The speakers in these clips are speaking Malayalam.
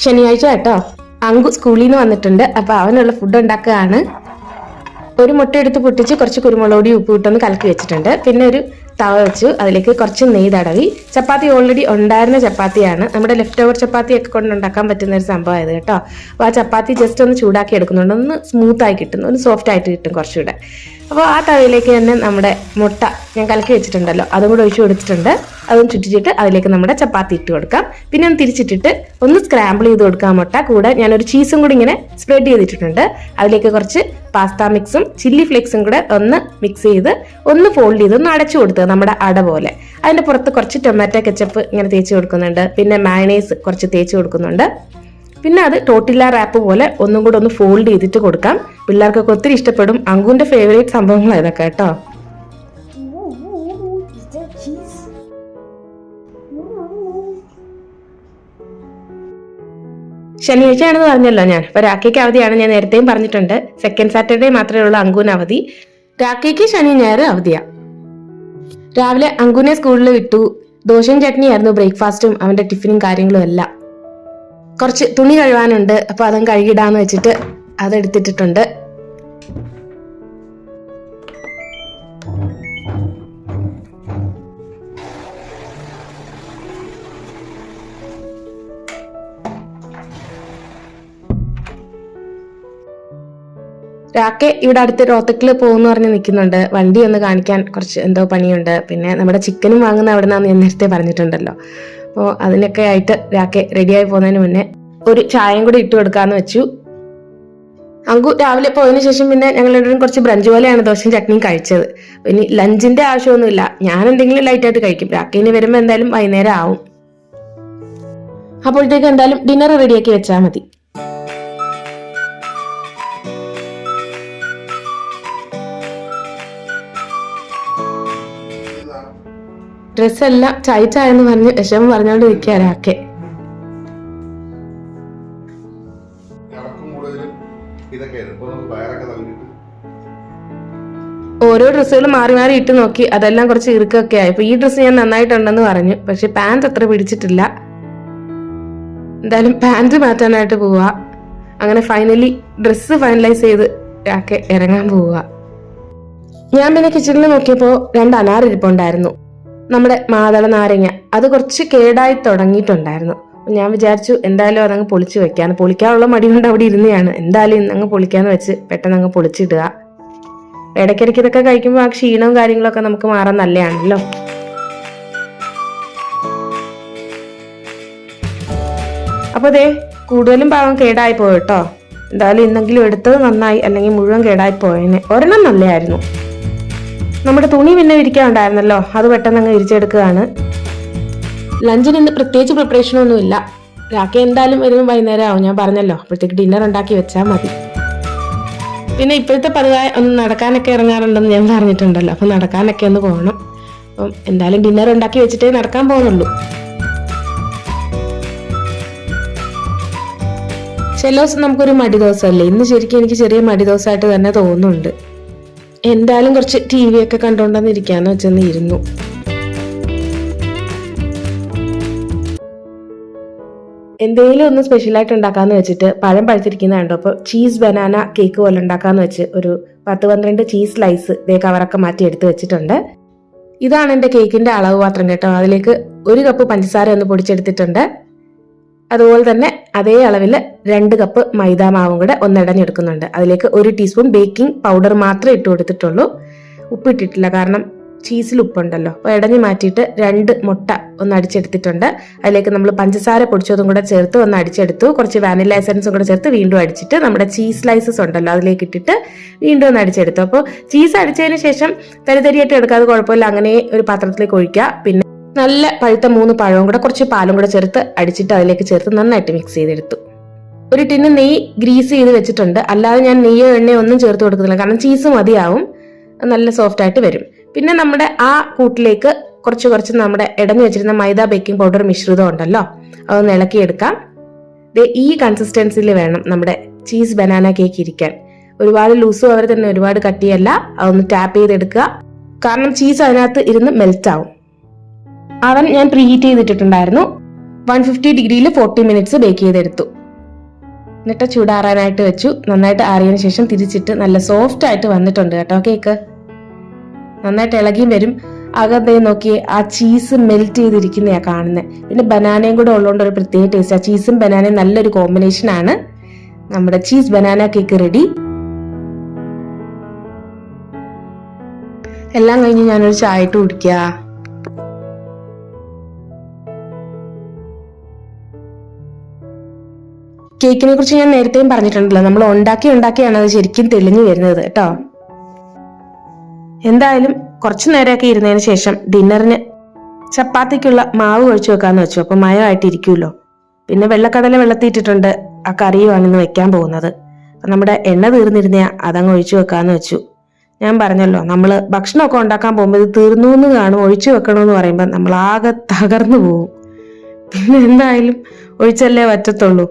ശനിയാഴ്ച കേട്ടോ, അങ്കു സ്കൂളിൽ നിന്ന് വന്നിട്ടുണ്ട്. അപ്പൊ അവനുള്ള ഫുഡ് ഉണ്ടാക്കുകയാണ്. ഒരു മുട്ട എടുത്ത് പൊട്ടിച്ച് കുറച്ച് കുരുമുളക് പൊടി ഉപ്പ് ഇട്ടൊന്ന് കലക്കി വെച്ചിട്ടുണ്ട്. പിന്നെ ഒരു തവ വെച്ചു, അതിലേക്ക് കുറച്ച് നെയ്യ് തടവി. ചപ്പാത്തി ഓൾറെഡി ഉണ്ടായിരുന്ന ചപ്പാത്തിയാണ്, നമ്മുടെ ലെഫ്റ്റ് ഓവർ ചപ്പാത്തിയൊക്കെ കൊണ്ട് ഉണ്ടാക്കാൻ പറ്റുന്ന ഒരു സംഭവമായത് കേട്ടോ. അപ്പോൾ ആ ചപ്പാത്തി ജസ്റ്റ് ഒന്ന് ചൂടാക്കി എടുക്കുന്നുണ്ട്, ഒന്ന് സ്മൂത്തായി കിട്ടും, ഒന്ന് സോഫ്റ്റ് ആയിട്ട് കിട്ടും കുറച്ചുകൂടെ. അപ്പോൾ ആ തവയിലേക്ക് തന്നെ നമ്മുടെ മുട്ട ഞാൻ കലക്കി വെച്ചിട്ടുണ്ടല്ലോ അതും കൂടെ ഒഴിച്ചു കൊടുത്തിട്ടുണ്ട്. അതും ചുറ്റിച്ചിട്ട് അതിലേക്ക് നമ്മുടെ ചപ്പാത്തി ഇട്ട് കൊടുക്കാം. പിന്നെ ഒന്ന് തിരിച്ചിട്ടിട്ട് ഒന്ന് സ്ക്രാമ്പിൾ ചെയ്ത് കൊടുക്കാം മുട്ട. കൂടെ ഞാനൊരു ചീസും കൂടി ഇങ്ങനെ സ്പ്രെഡ് ചെയ്തിട്ടുണ്ട്. അതിലേക്ക് കുറച്ച് പാസ്ത മിക്സും ചില്ലി ഫ്ലേക്സും കൂടെ ഒന്ന് മിക്സ് ചെയ്ത് ഒന്ന് ഫോൾഡ് ചെയ്ത് ഒന്ന് അടച്ചു കൊടുക്കുക, നമ്മുടെ അട പോലെ. അതിൻ്റെ പുറത്ത് കുറച്ച് ടൊമാറ്റോ കെച്ചപ്പ് ഇങ്ങനെ തേച്ച് കൊടുക്കുന്നുണ്ട്. പിന്നെ മയണൈസ് കുറച്ച് തേച്ച് കൊടുക്കുന്നുണ്ട്. പിന്നെ അത് ടോട്ടില്ല റാപ്പ് പോലെ ഒന്നും കൂടെ ഒന്ന് ഫോൾഡ് ചെയ്തിട്ട് കൊടുക്കാം. പിള്ളേർക്കൊക്കെ ഒത്തിരി ഇഷ്ടപ്പെടും. അങ്കുവിന്റെ ഫേവറേറ്റ് സംഭവങ്ങൾ ഇതൊക്കെ കേട്ടോ. ശനിയാഴ്ചയാണെന്ന് പറഞ്ഞല്ലോ ഞാൻ. അപ്പൊ രാഖിക്ക് അവധിയാണ്, ഞാൻ നേരത്തെയും പറഞ്ഞിട്ടുണ്ട്. സെക്കൻഡ് സാറ്റർഡേ മാത്രമേ ഉള്ളൂ അങ്കുവിന് അവധി. രാഖിക്ക് ശനി ഞായർ അവധിയാ. രാവിലെ അങ്കുവിനെ സ്കൂളിൽ വിട്ടു. ദോശയും ചട്നിയായിരുന്നു ബ്രേക്ക്ഫാസ്റ്റും അവന്റെ ടിഫിനും കാര്യങ്ങളും എല്ലാം. കുറച്ച് തുണി കഴുകാനുണ്ട്, അപ്പൊ അതും കഴുകിടാന്ന് വെച്ചിട്ട് അതെടുത്തിട്ടുണ്ട്. രാക്കെ ഇവിടെ അടുത്ത് റോത്തക്കില് പോകുന്ന പറഞ്ഞ് നിൽക്കുന്നുണ്ട്. വണ്ടി ഒന്ന് കാണിക്കാൻ കുറച്ച് എന്തോ പണിയുണ്ട്. പിന്നെ നമ്മുടെ ചിക്കനും വാങ്ങുന്ന അവിടെ നിന്നാന്ന് ഞാൻ നേരത്തെ പറഞ്ഞിട്ടുണ്ടല്ലോ. അപ്പോൾ അതിനൊക്കെ ആയിട്ട് രാക്കെ റെഡിയായി പോകുന്നതിന് മുന്നേ ഒരു ചായയും കൂടി ഇട്ട് കൊടുക്കാന്ന് വെച്ചു. അങ്കു രാവിലെ പോയതിനു ശേഷം പിന്നെ ഞങ്ങളെല്ലാവരും കുറച്ച് ബ്രഞ്ച് പോലെയാണ് ദോശയും ചട്നിയും കഴിച്ചത്. ഇനി ലഞ്ചിന്റെ ആവശ്യമൊന്നുമില്ല, ഞാൻ എന്തെങ്കിലും ലൈറ്റായിട്ട് കഴിക്കും. രാക്കേന് വരുമ്പോൾ എന്തായാലും വൈകുന്നേരം ആവും. അപ്പോഴത്തേക്ക് എന്തായാലും ഡിന്നർ റെഡിയാക്കി വെച്ചാൽ മതി. ഡ്രസ്സെല്ലാം ചായന്ന് പറഞ്ഞ് വിഷമം പറഞ്ഞോണ്ട് നിൽക്കുക രാക്കെ. ഓരോ ഡ്രസ്സുകൾ മാറി മാറി ഇട്ട് നോക്കി, അതെല്ലാം കുറച്ച് ഇറുക്കൊക്കെ ആയി. അപ്പൊ ഈ ഡ്രസ്സ് ഞാൻ നന്നായിട്ടുണ്ടെന്ന് പറഞ്ഞു, പക്ഷെ പാന്റ് അത്ര പിടിച്ചിട്ടില്ല. എന്തായാലും പാന്റ് മാറ്റാനായിട്ട് പോവാ. അങ്ങനെ ഫൈനലി ഡ്രസ്സ് ഫൈനലൈസ് ചെയ്ത് രാക്കെ ഇറങ്ങാൻ പോവുക. ഞാൻ പിന്നെ കിച്ചണിൽ നോക്കിയപ്പോ 2 അനാർ ഇരിപ്പുണ്ടായിരുന്നു. നമ്മുടെ മാതള നാരങ്ങ അത് കുറച്ച് കേടായി തുടങ്ങിയിട്ടുണ്ടായിരുന്നു. ഞാൻ വിചാരിച്ചു എന്തായാലും അതങ്ങ് പൊളിച്ചു വെക്കാന്ന്. പൊളിക്കാനുള്ള മടി കൊണ്ട് അവിടെ ഇരുന്നെയാണ്. എന്തായാലും ഇന്നങ്ങ് പൊളിക്കാന്ന് വെച്ച് പെട്ടെന്ന് അങ്ങ് പൊളിച്ചിടുക. ഇടയ്ക്കിടയ്ക്ക് ഇതൊക്കെ കഴിക്കുമ്പോൾ ആ ക്ഷീണവും കാര്യങ്ങളൊക്കെ നമുക്ക് മാറാൻ നല്ലതാണല്ലോ. അപ്പൊ ദേ കൂടുതലും ഭാഗം കേടായി പോയിട്ടോ. എന്തായാലും ഇന്നെങ്കിലും എടുത്തത് നന്നായി, അല്ലെങ്കിൽ മുഴുവൻ കേടായി പോയേനെ. ഒരെണ്ണം നല്ലതായിരുന്നു. നമ്മുടെ തുണി പിന്നെ വിരിക്കാനുണ്ടായിരുന്നല്ലോ, അത് പെട്ടെന്ന് അങ്ങ് വിരിച്ചെടുക്കുകയാണ്. ലഞ്ചിന് ഇന്ന് പ്രത്യേകിച്ച് പ്രിപ്പറേഷനൊന്നുമില്ല. രാക്കെ എന്തായാലും വരുമ്പോൾ വൈകുന്നേരം ആവും, ഞാൻ പറഞ്ഞല്ലോ. അപ്പോഴത്തേക്ക് ഡിന്നർ ഉണ്ടാക്കി വെച്ചാൽ മതി. പിന്നെ ഇപ്പോഴത്തെ പതിവായി ഒന്ന് നടക്കാനൊക്കെ ഇറങ്ങാറുണ്ടെന്ന് ഞാൻ പറഞ്ഞിട്ടുണ്ടല്ലോ. അപ്പൊ നടക്കാനൊക്കെ ഒന്ന് പോകണം. അപ്പം എന്തായാലും ഡിന്നർ ഉണ്ടാക്കി വെച്ചിട്ടേ നടക്കാൻ പോകുന്നുള്ളൂ. ചില ദിവസം നമുക്കൊരു മടി ദിവസമല്ലേ. ഇന്ന് ശരിക്കും എനിക്ക് ചെറിയ മടി ദിവസമായിട്ട് തന്നെ തോന്നുന്നുണ്ട്. എന്തായാലും കുറച്ച് TV ഒക്കെ കണ്ടോണ്ടെന്നിരിക്കാന്ന് വെച്ചെന്ന് ഇരുന്നു. എന്തെങ്കിലും ഒന്ന് സ്പെഷ്യലായിട്ട് ഉണ്ടാക്കാന്ന് വെച്ചിട്ട് പഴം പഴുത്തിരിക്കുന്ന കണ്ടോ. അപ്പോൾ ചീസ് ബനാന കേക്ക് പോലെ ഉണ്ടാക്കാന്ന് വെച്ച് ഒരു 10-12 ചീസ് സ്ലൈസ് കവറൊക്കെ മാറ്റി എടുത്ത് വെച്ചിട്ടുണ്ട്. ഇതാണ് എൻ്റെ കേക്കിന്റെ അളവ് പാത്രം കേട്ടോ. അതിലേക്ക് 1 കപ്പ് പഞ്ചസാര ഒന്ന് പൊടിച്ചെടുത്തിട്ടുണ്ട്. അതുപോലെ തന്നെ അതേ അളവിൽ 2 കപ്പ് മൈദാ മാവും കൂടെ ഒന്നിടഞ്ഞെടുക്കുന്നുണ്ട്. അതിലേക്ക് 1 ടീസ്പൂൺ ബേക്കിംഗ് പൗഡർ മാത്രമേ ഇട്ട് കൊടുത്തിട്ടുള്ളൂ. ഉപ്പിട്ടിട്ടില്ല, കാരണം ചീസിൽ ഉപ്പുണ്ടല്ലോ. അപ്പോൾ ഇടഞ്ഞ് മാറ്റിയിട്ട് 2 മുട്ട ഒന്ന് അടിച്ചെടുത്തിട്ടുണ്ട്. അതിലേക്ക് നമ്മൾ പഞ്ചസാര പൊടിച്ചതും കൂടെ ചേർത്ത് ഒന്ന് അടിച്ചെടുത്തു. കുറച്ച് വാനില എസൻസും കൂടെ ചേർത്ത് വീണ്ടും അടിച്ചിട്ട് നമ്മുടെ ചീസ് സ്ലൈസസ് ഉണ്ടല്ലോ അതിലേക്ക് ഇട്ടിട്ട് വീണ്ടും ഒന്ന് അടിച്ചെടുത്തു. അപ്പോൾ ചീസ് അടിച്ചതിന് ശേഷം തരിതരിയായിട്ട് എടുക്കാതെ കുഴപ്പമില്ല, അങ്ങനെ ഒരു പാത്രത്തിലേക്ക് ഒഴിക്കുക. പിന്നെ നല്ല പഴുത്ത 3 പഴവും കൂടെ കുറച്ച് പാലും കൂടെ ചേർത്ത് അടിച്ചിട്ട് അതിലേക്ക് ചേർത്ത് നന്നായിട്ട് മിക്സ് ചെയ്തെടുത്തു. ഒരു ടിന്ന് നെയ്യ് ഗ്രീസ് ചെയ്ത് വെച്ചിട്ടുണ്ട്. അല്ലാതെ ഞാൻ നെയ്യോ എണ്ണയോ ഒന്നും ചേർത്ത് കൊടുക്കുന്നില്ല, കാരണം ചീസ് മതിയാവും, നല്ല സോഫ്റ്റ് ആയിട്ട് വരും. പിന്നെ നമ്മുടെ ആ കൂട്ടിലേക്ക് കുറച്ച് നമ്മുടെ ഇടഞ്ഞു വെച്ചിരുന്ന മൈദ ബേക്കിംഗ് പൗഡർ മിശ്രിതം ഉണ്ടല്ലോ, അതൊന്ന് ഇളക്കിയെടുക്കാം. ഈ കൺസിസ്റ്റൻസിയിൽ വേണം നമ്മുടെ ചീസ് ബനാന കേക്ക് ഇരിക്കാൻ. ഒരുപാട് ലൂസും അവർ തന്നെ ഒരുപാട് കട്ടിയല്ല. അതൊന്ന് ടാപ്പ് ചെയ്തെടുക്കുക, കാരണം ചീസ് അതിനകത്ത് ഇരുന്ന് മെൽറ്റ് ആവും. അവൻ ഞാൻ പ്രീഹീറ്റ് ചെയ്തിട്ടുണ്ടായിരുന്നു. 150 ഡിഗ്രിയിൽ 40 മിനിറ്റ്സ് ബേക്ക് ചെയ്തെടുത്തു. എന്നിട്ട് ചൂടാറാനായിട്ട് വെച്ചു. നന്നായിട്ട് ആറിയതിനു ശേഷം തിരിച്ചിട്ട് നല്ല സോഫ്റ്റ് ആയിട്ട് വന്നിട്ടുണ്ട് കേട്ടോ കേക്ക്. നന്നായിട്ട് ഇളകിയും വരും. അകത്തേ നോക്കി ആ ചീസ് മെൽറ്റ് ചെയ്തിരിക്കുന്നതാ കാണുന്നത്. പിന്നെ ബനാനയും കൂടെ ഉള്ളതുകൊണ്ട് ഒരു പ്രത്യേക ടേസ്റ്റ്. ആ ചീസും ബനാനയും നല്ലൊരു കോമ്പിനേഷൻ ആണ്. നമ്മുടെ ചീസ് ബനാന കേക്ക് റെഡി. എല്ലാം കഴിഞ്ഞ് ഞാനൊരു ചായ ഇട്ട് കുടിക്കുക. കേക്കിനെ കുറിച്ച് ഞാൻ നേരത്തെയും പറഞ്ഞിട്ടുണ്ടല്ലോ, നമ്മൾ ഉണ്ടാക്കിയാണ് അത് ശരിക്കും തെളിഞ്ഞു വരുന്നത് കേട്ടോ. എന്തായാലും കുറച്ചു നേരമൊക്കെ ഇരുന്നതിന് ശേഷം ഡിന്നറിന് ചപ്പാത്തിക്കുള്ള മാവ് ഒഴിച്ചു വെക്കാന്ന് വെച്ചു. അപ്പൊ മയമായിട്ട് ഇരിക്കുമല്ലോ. പിന്നെ വെള്ളക്കടല വെള്ളത്തിയിട്ടിട്ടുണ്ട്. ആ കറിയുമാണ് ഇന്ന് വെക്കാൻ പോകുന്നത്. അപ്പൊ നമ്മുടെ എണ്ണ തീർന്നിരുന്ന അതങ്ങ് ഒഴിച്ചു വെക്കാന്ന് വെച്ചു. ഞാൻ പറഞ്ഞല്ലോ, നമ്മൾ ഭക്ഷണമൊക്കെ ഉണ്ടാക്കാൻ പോകുമ്പോൾ ഇത് തീർന്നു എന്ന് കാണും, ഒഴിച്ചു വെക്കണമെന്ന് പറയുമ്പോൾ നമ്മൾ ആകെ തകർന്നു പോകും. പിന്നെ എന്തായാലും ഒഴിച്ചല്ലേ പറ്റത്തുള്ളൂ.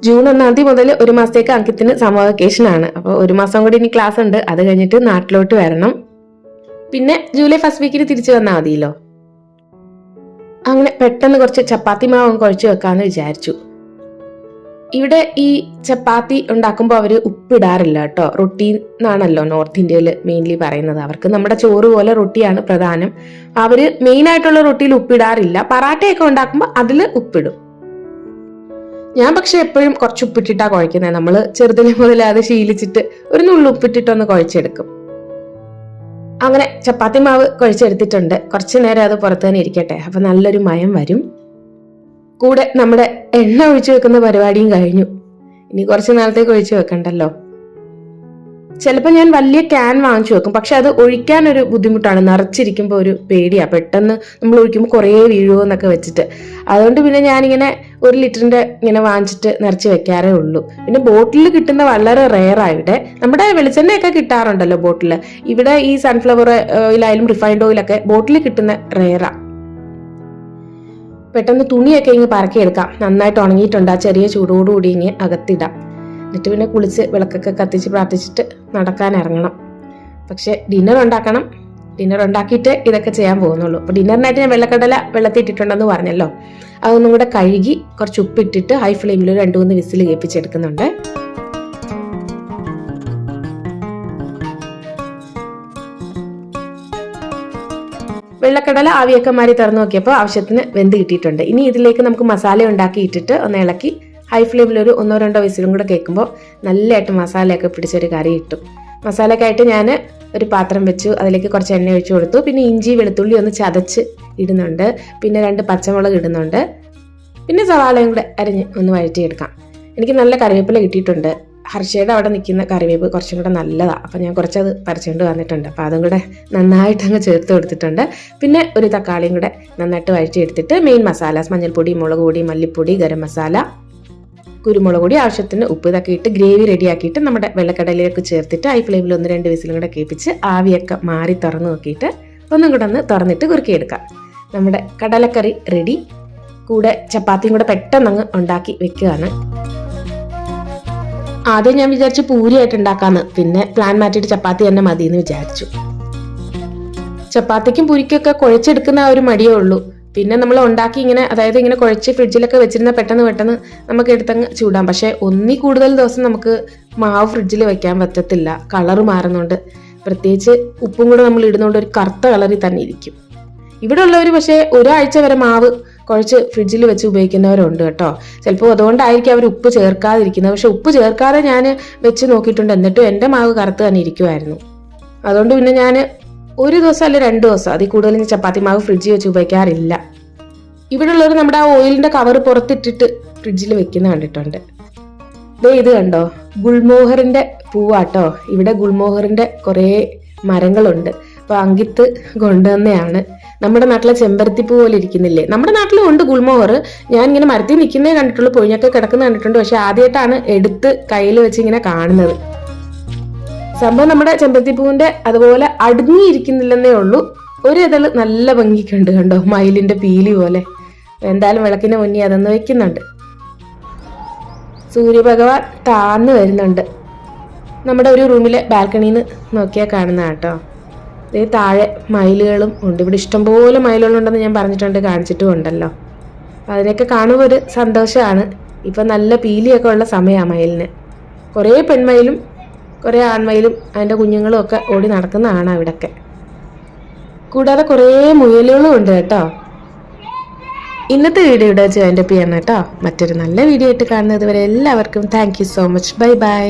ജൂൺ 1 മുതൽ ഒരു മാസത്തേക്ക് അങ്കിത്തിന് സമ്മർ വെക്കേഷൻ ആണ്. അപ്പോൾ ഒരു മാസം കൂടി ഇനി ക്ലാസ് ഉണ്ട്. അത് കഴിഞ്ഞിട്ട് നാട്ടിലോട്ട് വരണം. പിന്നെ ജൂലൈ ഫസ്റ്റ് വീക്കിന് തിരിച്ചു വന്നാൽ മതിയല്ലോ. അങ്ങനെ പെട്ടെന്ന് കുറച്ച് ചപ്പാത്തി മാവ് കുഴച്ച് വെക്കാന്ന് വിചാരിച്ചു. ഇവിടെ ഈ ചപ്പാത്തി ഉണ്ടാക്കുമ്പോൾ അവര് ഉപ്പിടാറില്ല കേട്ടോ. റൊട്ടി എന്നാണല്ലോ നോർത്ത് ഇന്ത്യയിൽ മെയിൻലി പറയുന്നത്. അവർക്ക് നമ്മുടെ ചോറ് പോലെ റൊട്ടിയാണ് പ്രധാനം. അവര് മെയിൻ ആയിട്ടുള്ള റൊട്ടിയിൽ ഉപ്പിടാറില്ല. പറാട്ടയൊക്കെ ഉണ്ടാക്കുമ്പോൾ അതിൽ ഉപ്പിടും. ഞാൻ പക്ഷെ എപ്പോഴും കുറച്ച് ഉപ്പിട്ടിട്ടാ കുഴക്കുന്നത്. നമ്മൾ ചെറുതിലെ മുതൽ അത് ശീലിച്ചിട്ട് ഒരു നുള്ളു ഉപ്പിട്ടിട്ടൊന്ന് കുഴച്ചെടുക്കും. അങ്ങനെ ചപ്പാത്തി മാവ് കുഴച്ചെടുത്തിട്ടുണ്ട്. കുറച്ചു നേരം അത് പുറത്ത് തന്നെ ഇരിക്കട്ടെ. അപ്പൊ നല്ലൊരു മയം വരും. കൂടെ നമ്മുടെ എണ്ണ ഒഴിച്ചു വെക്കുന്ന പരിപാടിയും കഴിഞ്ഞു. ഇനി കുറച്ച് നാളത്തേക്ക് ഒഴിച്ചു വെക്കണ്ടല്ലോ. ചിലപ്പോൾ ഞാൻ വലിയ ക്യാൻ വാങ്ങിച്ചു വെക്കും. പക്ഷെ അത് ഒഴിക്കാൻ ഒരു ബുദ്ധിമുട്ടാണ്. നിറച്ചിരിക്കുമ്പോൾ ഒരു പേടിയാ, പെട്ടെന്ന് നമ്മൾ ഒഴിക്കുമ്പോൾ കുറേ വീഴുമോ എന്നൊക്കെ വെച്ചിട്ട്. അതുകൊണ്ട് പിന്നെ ഞാനിങ്ങനെ 1 ലിറ്ററിന്റെ ഇങ്ങനെ വാങ്ങിച്ചിട്ട് നിറച്ച് വെക്കാറേ ഉള്ളൂ. പിന്നെ ബോട്ടിൽ കിട്ടുന്ന വളരെ റെയറാ. ഇവിടെ നമ്മുടെ വെളിച്ചെണ്ണയൊക്കെ കിട്ടാറുണ്ടല്ലോ ബോട്ടിൽ. ഇവിടെ ഈ സൺഫ്ലവർ ഓയിലായാലും റിഫൈൻഡ് ഓയിലൊക്കെ ബോട്ടിൽ കിട്ടുന്ന റെയറാ. പെട്ടെന്ന് തുണിയൊക്കെ ഇങ്ങ് പറക്കിയെടുക്കാം. നന്നായിട്ട് ഉണങ്ങിയിട്ടുണ്ട്. ആ ചെറിയ ചൂടോടുകൂടി ഇങ്ങ് അകത്തിടാം. എന്നിട്ട് പിന്നെ കുളിച്ച് വിളക്കൊക്കെ കത്തിച്ച് പ്രാർത്ഥിച്ചിട്ട് നടക്കാൻ ഇറങ്ങണം. പക്ഷെ ഡിന്നർ ഉണ്ടാക്കണം. ഡിന്നർ ഉണ്ടാക്കിയിട്ട് ഇതൊക്കെ ചെയ്യാൻ പോകുന്നുള്ളൂ. അപ്പോൾ ഡിന്നറിനായിട്ട് ഞാൻ വെള്ളക്കടല വെള്ളത്തിട്ടിട്ടുണ്ടെന്ന് പറഞ്ഞല്ലോ. അതൊന്നും കൂടെ കഴുകി കുറച്ച് ഉപ്പിട്ടിട്ട് ഹൈ ഫ്ലെയിമിൽ 2-3 വിസിൽ കേൾപ്പിച്ചെടുക്കുന്നുണ്ട്. വെള്ളക്കടല ആവിയൊക്കെ മാറി തുറന്നു നോക്കിയപ്പോൾ ആവശ്യത്തിന് വെന്ത് കിട്ടിയിട്ടുണ്ട്. ഇനി ഇതിലേക്ക് നമുക്ക് മസാല ഉണ്ടാക്കിയിട്ടിട്ട് ഒന്ന് ഇളക്കി ഹൈ ഫ്ലെയിമിൽ ഒരു 1-2 വിസിലും കൂടെ കേൾക്കുമ്പോൾ നല്ലതായിട്ട് മസാലയൊക്കെ പിടിച്ചൊരു കറി കിട്ടും. മസാലയൊക്കെ ഞാൻ ഒരു പാത്രം വെച്ചു. അതിലേക്ക് കുറച്ച് എണ്ണ ഒഴിച്ചു കൊടുത്തു. പിന്നെ ഇഞ്ചി വെളുത്തുള്ളി ഒന്ന് ചതച്ച് ഇടുന്നുണ്ട്. പിന്നെ 2 പച്ചമുളക് ഇടുന്നുണ്ട്. പിന്നെ സവാളയും കൂടെ അരിഞ്ഞ് ഒന്ന് വഴറ്റിയെടുക്കാം. എനിക്ക് നല്ല കറിവേപ്പില കിട്ടിയിട്ടുണ്ട്. ഹർഷയുടെ അവിടെ നിൽക്കുന്ന കറിവേപ്പ് കുറച്ചും കൂടെ നല്ലതാണ്. അപ്പം ഞാൻ കുറച്ചത് പറിച്ചുകൊണ്ട് വന്നിട്ടുണ്ട്. അപ്പോൾ അതും കൂടെ നന്നായിട്ട് അങ്ങ് ചേർത്ത് കൊടുത്തിട്ടുണ്ട്. പിന്നെ ഒരു തക്കാളിയും കൂടെ നന്നായിട്ട് വഴറ്റിയെടുത്തിട്ട് മെയിൻ മസാലാസ് മഞ്ഞൾപ്പൊടി, മുളക് പൊടി, മല്ലിപ്പൊടി, ഗരം മസാല, കുരുമുളക് പൊടി, ആവശ്യത്തിന് ഉപ്പ് ഇതൊക്കെ ഇട്ട് ഗ്രേവി റെഡിയാക്കിയിട്ട് നമ്മുടെ വെള്ളക്കടലയിലേക്ക് ചേർത്തിട്ട് ഹൈ ഫ്ലെയിമിൽ 1-2 വിസിലും കൂടെ കേൾപ്പിച്ച് ആവിയൊക്കെ മാറി തുറന്ന് നോക്കിയിട്ട് ഒന്നും കൂടെ ഒന്ന് തുറന്നിട്ട് കുറുക്കിയെടുക്കാം. നമ്മുടെ കടലക്കറി റെഡി. കൂടെ ചപ്പാത്തിയും കൂടെ പെട്ടെന്ന് അങ്ങ് ഉണ്ടാക്കി വെക്കുകയാണ്. ആദ്യം ഞാൻ വിചാരിച്ചു പൂരിയായിട്ട് ഉണ്ടാക്കാന്ന്. പിന്നെ പ്ലാൻ മാറ്റിയിട്ട് ചപ്പാത്തി തന്നെ മതി എന്ന് വിചാരിച്ചു. ചപ്പാത്തിക്കും പൂരിക്കൊക്കെ കുഴച്ചെടുക്കുന്ന ഒരു മടിയേ ഉള്ളൂ. പിന്നെ നമ്മൾ ഉണ്ടാക്കി ഇങ്ങനെ, അതായത് ഇങ്ങനെ കുഴച്ച് ഫ്രിഡ്ജിലൊക്കെ വെച്ചിരുന്ന പെട്ടെന്ന് നമുക്ക് എടുത്തങ്ങ് ചൂടാം. പക്ഷെ 1 കൂടുതൽ ദിവസം നമുക്ക് മാവ് ഫ്രിഡ്ജിൽ വെക്കാൻ പറ്റത്തില്ല. കളറ് മാറുന്നുണ്ട്. പ്രത്യേകിച്ച് ഉപ്പും കൂടെ നമ്മൾ ഇടുന്നതുകൊണ്ട് ഒരു കറുത്ത കളറിൽ തന്നെ ഇരിക്കും. ഇവിടെ ഉള്ളവർ പക്ഷേ ഒരാഴ്ച വരെ മാവ് കുഴച്ച് ഫ്രിഡ്ജിൽ വെച്ച് ഉപയോഗിക്കുന്നവരുണ്ട് കേട്ടോ. ചിലപ്പോൾ അതുകൊണ്ടായിരിക്കും അവർ ഉപ്പ് ചേർക്കാതിരിക്കുന്നത്. പക്ഷെ ഉപ്പ് ചേർക്കാതെ ഞാൻ വെച്ച് നോക്കിയിട്ടുണ്ട്. എന്നിട്ടും എൻ്റെ മാവ് കറുത്ത് തന്നെ ഇരിക്കുമായിരുന്നു. അതുകൊണ്ട് പിന്നെ ഞാൻ 1 ദിവസം അല്ല 2 ദിവസം അതിൽ കൂടുതൽ ചപ്പാത്തി മാവ് ഫ്രിഡ്ജിൽ വെച്ച് ഉപയോഗിക്കാറില്ല. ഇവിടെ ഉള്ളവർ നമ്മുടെ ആ ഓയിലിന്റെ കവർ പുറത്തിട്ടിട്ട് ഫ്രിഡ്ജിൽ വെക്കുന്ന കണ്ടിട്ടുണ്ട്. ഇത് കണ്ടോ, ഗുൽമോഹറിന്റെ പൂവാട്ടോ. ഇവിടെ ഗുൽമോഹറിന്റെ കുറേ മരങ്ങളുണ്ട്. അപ്പൊ അങ്കിത്ത് കൊണ്ടുവന്നെയാണ്. നമ്മുടെ നാട്ടിലെ ചെമ്പരത്തിപ്പൂ പോലെ ഇരിക്കുന്നില്ലേ? നമ്മുടെ നാട്ടിലും ഉണ്ട് ഗുൽമോഹർ. ഞാൻ ഇങ്ങനെ മരത്തിൽ നിൽക്കുന്നേ കണ്ടിട്ടുള്ളൂ, പൊഴിഞ്ഞൊക്കെ കിടക്കുന്ന കണ്ടിട്ടുണ്ട്. പക്ഷെ ആദ്യമായിട്ടാണ് എടുത്ത് കയ്യിൽ വെച്ച് ഇങ്ങനെ കാണുന്നത്. സംഭവം നമ്മുടെ ചെമ്പരത്തിപ്പൂവിന്റെ അതുപോലെ അടുങ്ങിയിരിക്കുന്നില്ലെന്നേ ഉള്ളൂ. ഒരു ഇതള് നല്ല ഭംഗിക്കുണ്ട് കണ്ടോ, മയിലിന്റെ പീലി പോലെ. എന്തായാലും വിളക്കിന് മുന്നേ അതൊന്ന് വെക്കുന്നുണ്ട്. സൂര്യഭഗവാൻ താന്ന് വരുന്നുണ്ട്. നമ്മുടെ ഒരു റൂമിലെ ബാൽക്കണിയിൽ നിന്ന് നോക്കിയാൽ കാണുന്ന കേട്ടോ. ഇതേ താഴെ മയിലുകളും ഉണ്ട്. ഇവിടെ ഇഷ്ടംപോലെ മയിലുകളുണ്ടെന്ന് ഞാൻ പറഞ്ഞിട്ടുണ്ട്, കാണിച്ചിട്ടും ഉണ്ടല്ലോ. അപ്പം അതിനൊക്കെ കാണുമ്പോൾ ഒരു സന്തോഷമാണ്. ഇപ്പം നല്ല പീലിയൊക്കെ ഉള്ള സമയമാണ് മയിലിന്. കുറേ പെൺമയിലും കുറേ ആൺമയിലും അതിൻ്റെ കുഞ്ഞുങ്ങളും ഒക്കെ ഓടി നടക്കുന്നതാണ് ഇവിടെയൊക്കെ. കൂടാതെ കുറേ മുയലുകളും ഉണ്ട് കേട്ടോ. ഇന്നത്തെ വീഡിയോ ഇവിടെ വെച്ച് അതിൻ്റെ ചെയ്യണം കേട്ടോ. മറ്റൊരു നല്ല വീഡിയോ ആയിട്ട് കാണുന്നത് വരെ എല്ലാവർക്കും thank you so much. Bye bye.